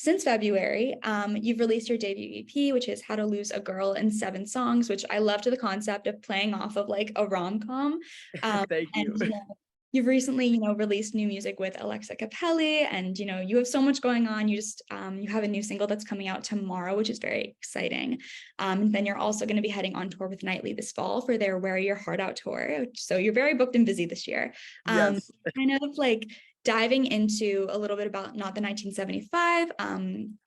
since February, you've released your debut EP, which is How to Lose a Girl in 7 Songs, which I loved the concept of playing off of like a rom-com. Thank you. And you've recently, released new music with Alexa Capelli, and you have so much going on. You have a new single that's coming out tomorrow, which is very exciting. And then you're also going to be heading on tour with Nightly this fall for their Wear Your Heart Out tour. So you're very booked and busy this year. Yes. Kind of like diving into a little bit about Not the 1975.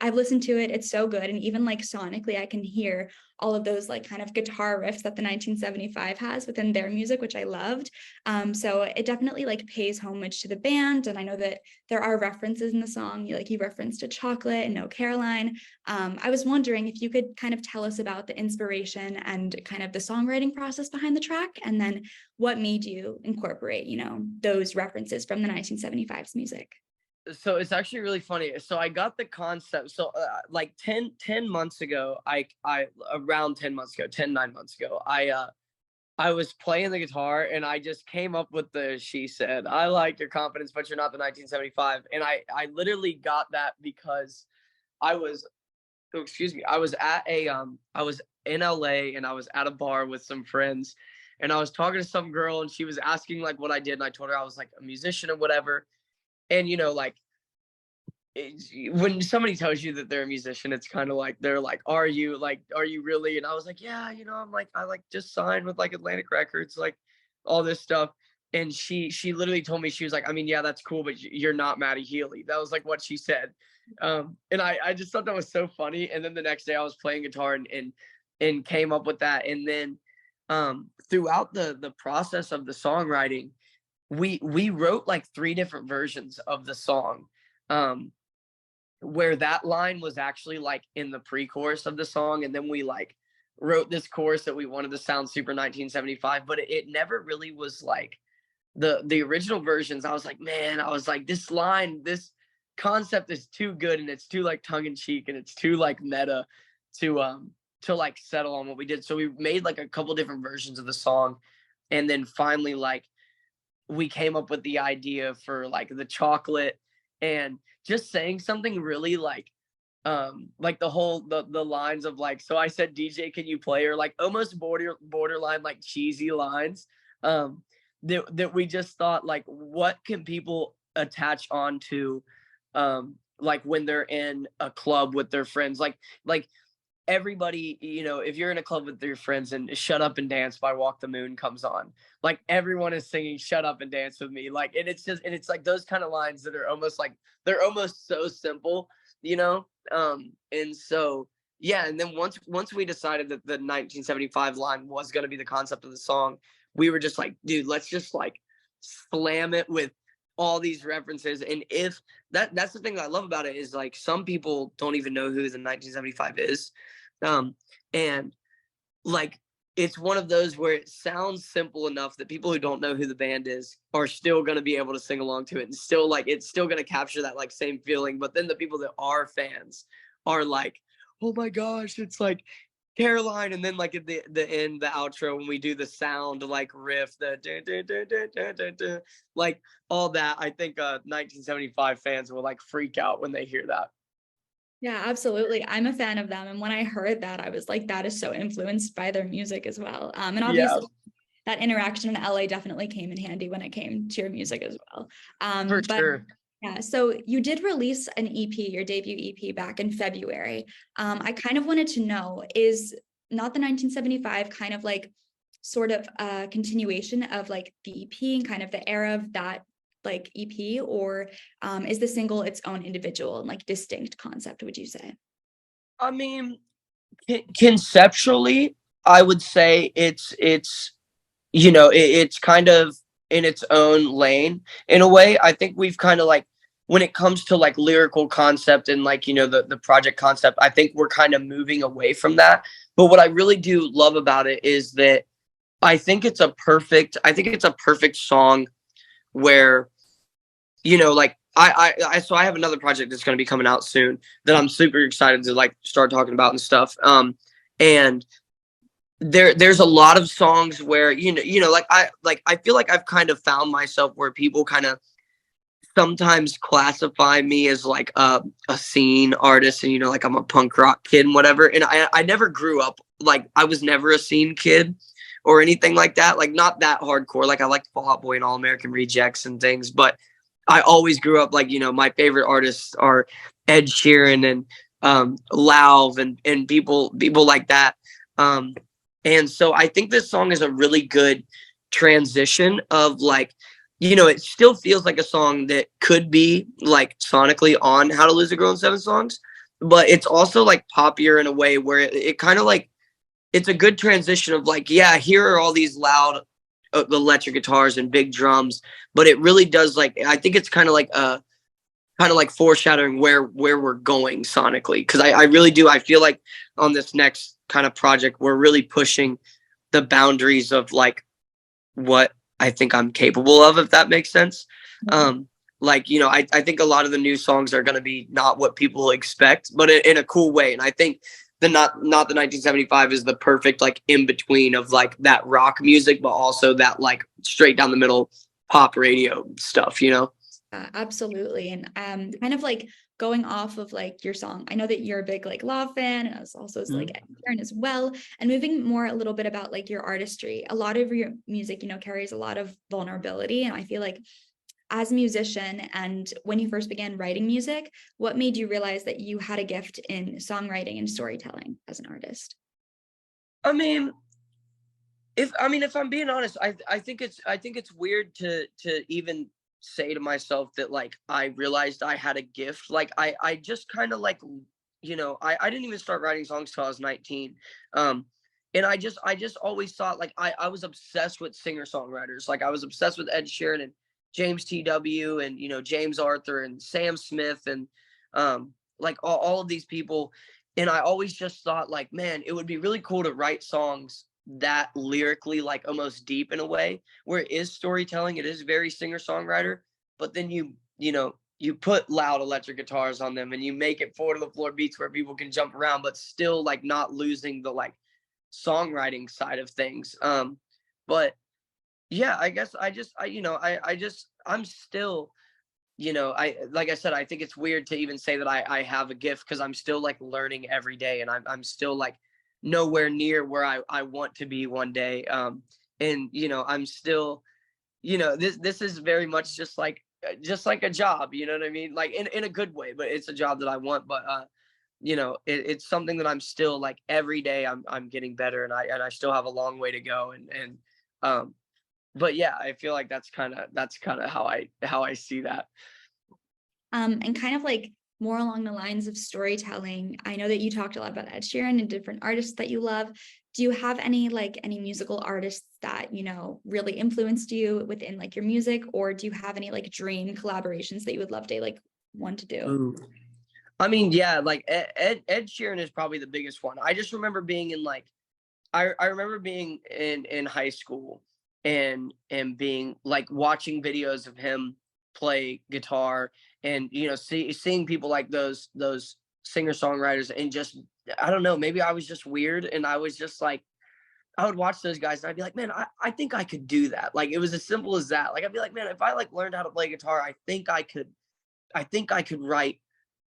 I've listened to it. It's so good. And even like sonically, I can hear all of those like kind of guitar riffs that the 1975 has within their music, which I loved. So it definitely like pays homage to the band. And I know that there are references in the song. You referenced to Chocolate and No Caroline. I was wondering if you could kind of tell us about the inspiration and kind of the songwriting process behind the track, and then what made you incorporate, those references from the 1975's music. So it's actually really funny. So I got the concept. So like 10 months ago, around 10 months ago, 9 months ago, I was playing the guitar and I just came up with she said, I like your confidence, but you're not the 1975. And I literally got that because I was, I was at I was in LA and I was at a bar with some friends and I was talking to some girl and she was asking like what I did. And I told her I was like a musician or whatever. And, like, when somebody tells you that they're a musician, it's kind of like, they're like, are you really? And I was like, yeah, I'm like, I like just signed with like Atlantic Records, like all this stuff. And she literally told me, she was like, I mean, yeah, that's cool, but you're not Maddie Healy. That was like what she said. And I just thought that was so funny. And then the next day I was playing guitar and came up with that. And then throughout the process of the songwriting, we wrote like 3 different versions of the song, where that line was actually like in the pre-chorus of the song, and then we like wrote this chorus that we wanted to sound super 1975, but it never really was like the original versions. I was like, man, this concept is too good and it's too like tongue-in-cheek and it's too like meta to like settle on what we did. So we made like a couple different versions of the song, and then finally like we came up with the idea for like the chocolate and just saying something really like the lines of like, so I said, DJ, can you play, or like almost borderline like cheesy lines, that we just thought like, what can people attach onto, like when they're in a club with their friends, like everybody, if you're in a club with your friends and Shut Up and Dance by Walk the Moon comes on, like everyone is singing Shut Up and Dance with me. Like, and it's like those kind of lines that are almost like, they're almost so simple, and so, yeah. And then once we decided that the 1975 line was going to be the concept of the song, we were just like, dude, let's just like slam it with all these references. And if that's the thing that I love about it, is like some people don't even know who the 1975 is. And like, it's one of those where it sounds simple enough that people who don't know who the band is are still going to be able to sing along to it, and still like, it's still going to capture that like same feeling. But then the people that are fans are like, oh my gosh, it's like Caroline. And then like at the end, the outro, when we do the sound like riff, the dun, dun, dun, dun, dun, dun, dun, like all that, I think 1975 fans will like freak out when they hear that. Yeah, absolutely. I'm a fan of them. And when I heard that, I was like, that is so influenced by their music as well. And Yeah, obviously that interaction in LA definitely came in handy when it came to your music as well. for But sure. yeah, so you did release an EP, your debut EP, back in February. I kind of wanted to know, is Not the 1975 kind of like sort of a continuation of like the EP and kind of the era of that like EP, or is the single its own individual and like distinct concept, would you say? I mean, conceptually, I would say it's kind of in its own lane in a way. I think we've kind of like, when it comes to like lyrical concept and like, the project concept, I think we're kind of moving away from that. But what I really do love about it is that I think it's a perfect song where, like so I have another project that's going to be coming out soon that I'm super excited to like start talking about and stuff. And there's a lot of songs where, like I feel like I've kind of found myself where people kind of sometimes classify me as like a scene artist, and like I'm a punk rock kid and whatever. And I never grew up like, I was never a scene kid or anything like that. Like, not that hardcore. Like, I liked Fall Out Boy and All American Rejects and things, but I always grew up like, my favorite artists are Ed Sheeran and Lauv and people like that. Um and so I think this song is a really good transition of like, it still feels like a song that could be like sonically on How to Lose a Girl in 7 Songs, but it's also like poppier in a way where it kind of like, it's a good transition of like, yeah, here are all these loud electric guitars and big drums, but it really does like, I think it's kind of like foreshadowing where we're going sonically. Cause I really do. I feel like on this next kind of project, we're really pushing the boundaries of like what I think I'm capable of, if that makes sense. Like, I think a lot of the new songs are going to be not what people expect, but in a cool way. And I think the not the 1975 is the perfect like in between of like that rock music, but also that like straight down the middle pop radio stuff. Absolutely. And kind of like going off of like your song, I know that you're a big like Law fan, and I was also like Ed Sheeran as well. And moving more a little bit about like your artistry, a lot of your music, carries a lot of vulnerability. And I feel like as a musician, and when you first began writing music, what made you realize that you had a gift in songwriting and storytelling as an artist? I mean, if I'm being honest, I think it's weird to even say to myself that like I realized I had a gift. Like I just kind of like, I didn't even start writing songs till I was 19. And I just always thought like I was obsessed with singer-songwriters. Like, I was obsessed with Ed Sheeran and James T.W. and James Arthur and Sam Smith and like all of these people. And I always just thought like, man, it would be really cool to write songs that lyrically like almost deep in a way where it is storytelling, it is very singer-songwriter, but then you put loud electric guitars on them and you make it four to the floor beats where people can jump around, but still like not losing the like songwriting side of things. But yeah, I guess I'm still, I like I said, I think it's weird to even say that I have a gift, because I'm still like learning every day, and I'm still like nowhere near where I want to be one day. And I'm still, this is very much just like a job, you know what I mean? Like, in a good way, but it's a job that I want. But it's something that I'm still like every day I'm getting better, and I still have a long way to go. And um but yeah, I feel like that's kind of how I see that. And kind of like more along the lines of storytelling, I know that you talked a lot about Ed Sheeran and different artists that you love. Do you have any musical artists that, really influenced you within like your music, or do you have any like dream collaborations that you would love to like want to do? Ooh. I mean, yeah, like Ed Sheeran is probably the biggest one. I just remember being in like, I remember being in high school and being like watching videos of him play guitar, and seeing people like those singer-songwriters, and just, I don't know, maybe I was just weird, and I was just like, I would watch those guys and I'd be like, man, I think I could do that. Like, it was as simple as that. Like, I'd be like, man, if I like learned how to play guitar, I think I could write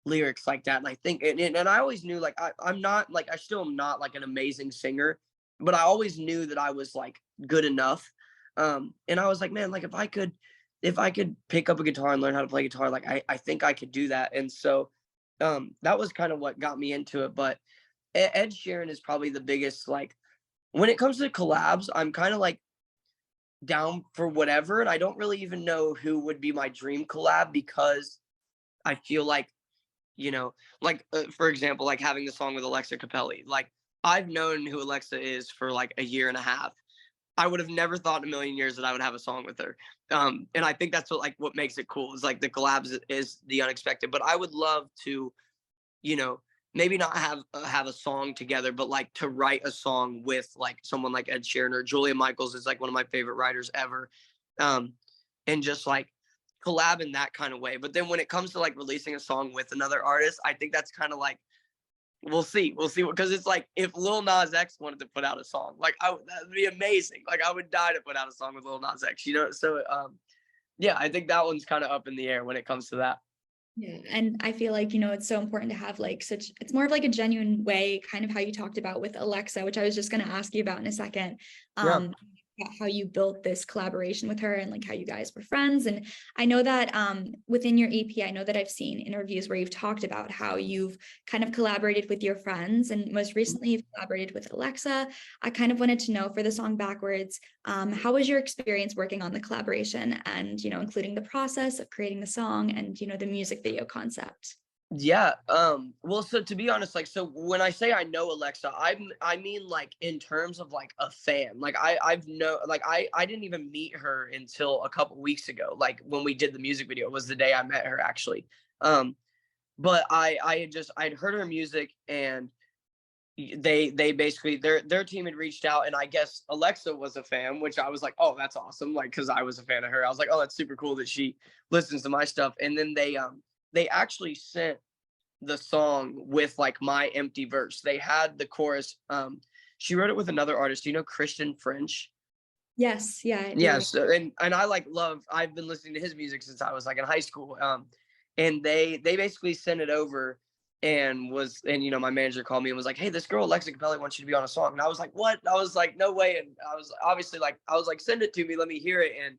lyrics like that. And I think, and I always knew like, I'm not like, I still am not like an amazing singer, but I always knew that I was like good enough. And I was like, man, like, if I could pick up a guitar and learn how to play guitar, like, I think I could do that. And so that was kind of what got me into it. But Ed Sheeran is probably the biggest, like, when it comes to collabs, I'm kind of like down for whatever. And I don't really even know who would be my dream collab, because I feel like, like, for example, like having the song with Alexa Capelli. Like, I've known who Alexa is for like a year and a half. I would have never thought in a million years that I would have a song with her. And I think that's what makes it cool, is like the collabs is the unexpected. But I would love to, you know, maybe not have a song together, but like to write a song with like someone like Ed Sheeran, or Julia Michaels is like one of my favorite writers ever. Um, and just like collab in that kind of way. But then when it comes to like releasing a song with another artist, I think that's kind of like, we'll see, because it's like, if Lil Nas X wanted to put out a song, like, that'd be amazing. Like, I would die to put out a song with Lil Nas X. So Yeah, I think that one's kind of up in the air when it comes to that. Yeah. And I feel like, it's so important to have like it's more of like a genuine way, kind of how you talked about with Alexa, which I was just going to ask you about in a second. Yeah. About how you built this collaboration with her and like how you guys were friends. And I know that within your EP, I know that I've seen interviews where you've talked about how you've kind of collaborated with your friends, and most recently you've collaborated with Alexa. I kind of wanted to know for the song Backwards, how was your experience working on the collaboration and, including the process of creating the song and, the music video concept? Yeah. Well, so to be honest, like, so when I say I know Alexa, I mean like in terms of like a fan. Like I've know like I didn't even meet her until a couple weeks ago. Like when we did the music video was the day I met her actually. Um, but I'd heard her music, and they basically their team had reached out, and I guess Alexa was a fan, which I was like, oh, that's awesome. Like, cause I was a fan of her. I was like, oh, that's super cool that she listens to my stuff. And then they actually sent the song with like my empty verse. They had the chorus. She wrote it with another artist. Do you know Christian French? Yes, yeah, I do. Yes, and I like love. I've been listening to his music since I was like in high school. And they basically sent it over, and my manager called me and was like, hey, this girl Alexa Capelli wants you to be on a song. And I was like, what? I was like, no way. And I was obviously like, I was like, send it to me, let me hear it. And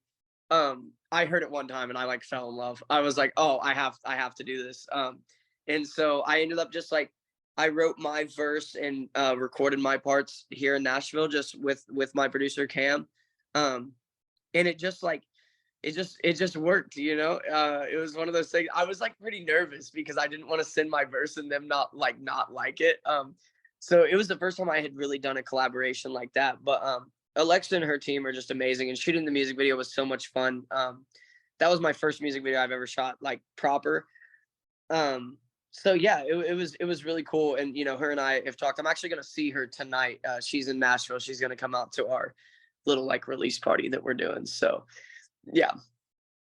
I heard it one time and I like fell in love. I was like, oh, I have to do this. And so I ended up just like, I wrote my verse and recorded my parts here in Nashville just with my producer Cam. Um, and it just like it just worked, you know. It was one of those things. I was like pretty nervous because I didn't want to send my verse and them not like it. So it was the first time I had really done a collaboration like that. But Alexa and her team are just amazing, and shooting the music video was so much fun. That was my first music video I've ever shot like proper. So yeah, it was really cool. And her and I have talked. I'm actually gonna see her tonight. She's in Nashville. She's gonna come out to our little like release party that we're doing. So yeah,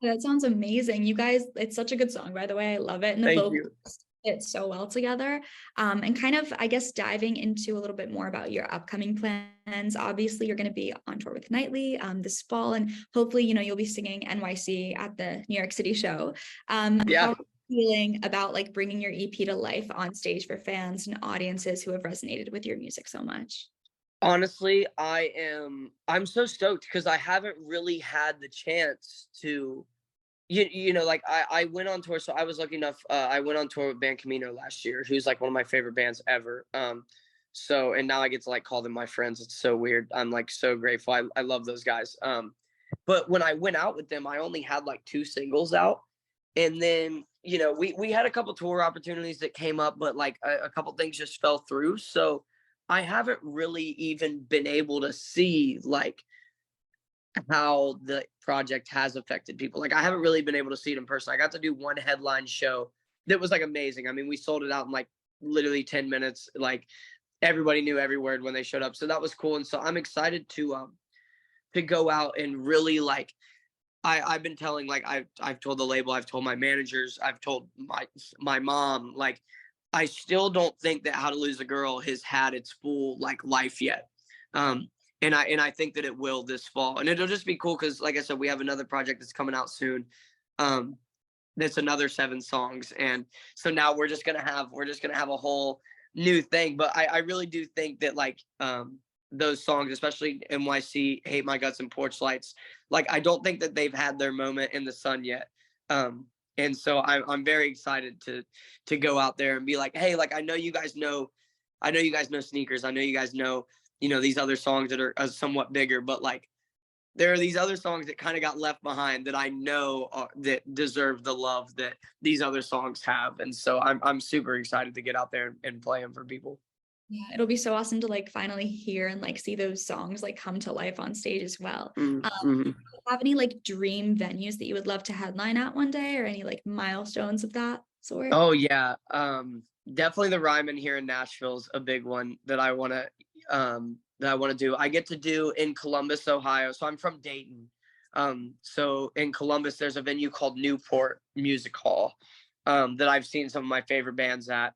That sounds amazing. You guys, it's such a good song, by the way. I love it. And the thank vocals you. fit so well together. And kind of, I guess, diving into a little bit more about your upcoming plans. Obviously, you're going to be on tour with Nightly this fall, and hopefully, you'll be singing NYC at the New York City show. Yeah, How are you feeling about like bringing your EP to life on stage for fans and audiences who have resonated with your music so much? honestly, I'm so stoked because I haven't really had the chance to like I went on tour. So I was lucky enough, I went on tour with band Camino last year, who's like one of my favorite bands ever. So and now I get to like call them my friends. It's so weird. I'm like so grateful. I love those guys. But when I went out with them, I only had like two singles out. And then we had a couple tour opportunities that came up, but like a couple things just fell through. So I haven't really even been able to see like how the project has affected people. Like I haven't really been able to see it in person. I got to do one headline show that was like amazing. I mean, we sold it out in like literally 10 minutes. Like everybody knew every word when they showed up. So that was cool. And so I'm excited to go out and really like I've been telling like I've told the label, I've told my managers, I've told my mom, like I still don't think that How to Lose a Girl has had its full like life yet. Um and I think that it will this fall. And it'll just be cool because like I said, we have another project that's coming out soon. Um that's another 7 songs. And so now we're just gonna have a whole new thing. But I really do think that like those songs, especially NYC, Hate My Guts and Porch Lights, like I don't think that they've had their moment in the sun yet. And so I'm very excited to go out there and be like, hey, like I know you guys know Sneakers. I know you guys know, these other songs that are somewhat bigger, but like there are these other songs that kind of got left behind that I know that deserve the love that these other songs have. And so I'm super excited to get out there and play them for people. Yeah, it'll be so awesome to like finally hear and like see those songs like come to life on stage as well. Mm-hmm. Do you have any like dream venues that you would love to headline at one day, or any like milestones of that sort? Oh yeah. Definitely the Ryman here in Nashville is a big one that I want to do. I get to do in Columbus, Ohio. So I'm from Dayton. So in Columbus, there's a venue called Newport Music Hall that I've seen some of my favorite bands at.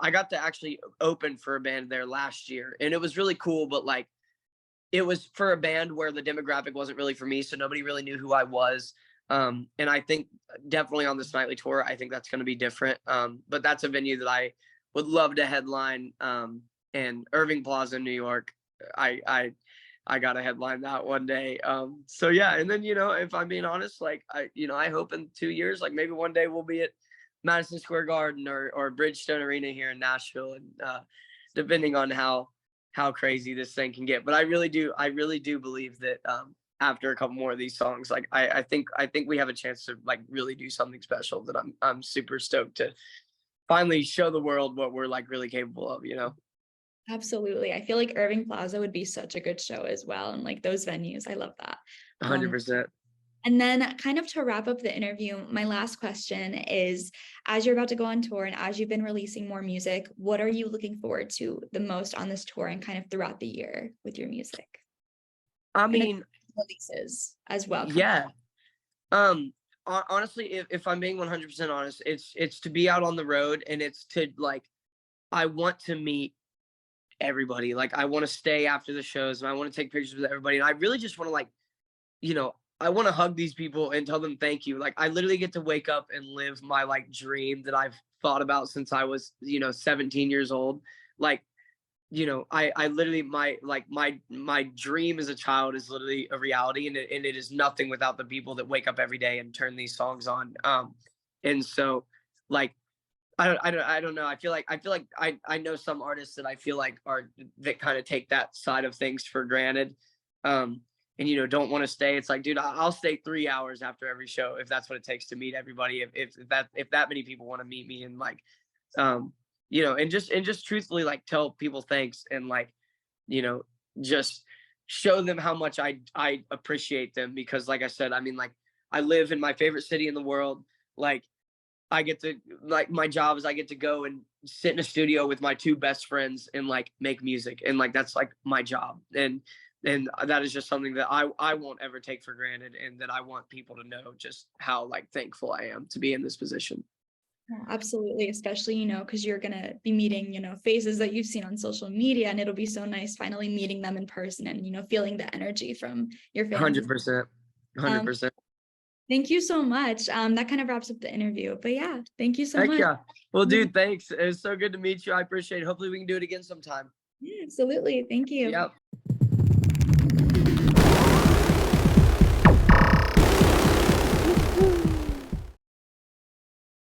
I got to actually open for a band there last year, and it was really cool. But like, it was for a band where the demographic wasn't really for me, so nobody really knew who I was. And I think definitely on this nightly tour, I think that's going to be different. But that's a venue that I would love to headline. And Irving Plaza in New York, I got to headline that one day. So yeah, and then if I'm being honest, like I hope in 2 years, like maybe one day we'll be at Madison Square Garden or Bridgestone Arena here in Nashville, and depending on how crazy this thing can get. But I really do believe that after a couple more of these songs, like I think we have a chance to like really do something special that I'm super stoked to finally show the world what we're like really capable of. Absolutely. I feel like Irving Plaza would be such a good show as well. And like those venues, I love that. 100%. And then kind of to wrap up the interview, my last question is, as you're about to go on tour and as you've been releasing more music, what are you looking forward to the most on this tour and kind of throughout the year with your music? I And mean, releases as well. yeah. Honestly, if I'm being 100% honest, it's to be out on the road, and it's to like, I want to meet everybody. Like I want to stay after the shows, and I want to take pictures with everybody. And I really just want to like, I want to hug these people and tell them thank you. Like I literally get to wake up and live my like dream that I've thought about since I was, 17 years old. Like, I literally my dream as a child is literally a reality, and it is nothing without the people that wake up every day and turn these songs on. And so like I don't know. I feel like I know some artists that I feel like that kind of take that side of things for granted. And don't want to stay. It's like, dude, I'll stay 3 hours after every show if that's what it takes to meet everybody. If that many people want to meet me, and like, and just truthfully like tell people thanks, and like, just show them how much I appreciate them, because like I said, I mean, like I live in my favorite city in the world. Like I get to, like, my job is I get to go and sit in a studio with my two best friends and like make music, and like that's like my job, and that is just something that I won't ever take for granted, and that I want people to know just how like thankful I am to be in this position. Oh, absolutely, especially, because you're going to be meeting, faces that you've seen on social media, and it'll be so nice finally meeting them in person and, feeling the energy from your fans. 100%. 100%. Thank you so much. That kind of wraps up the interview, but yeah, thank you so Heck much. yeah. Well, dude, thanks. It was so good to meet you. I appreciate it. Hopefully we can do it again sometime. Yeah, absolutely. Thank you. Yep.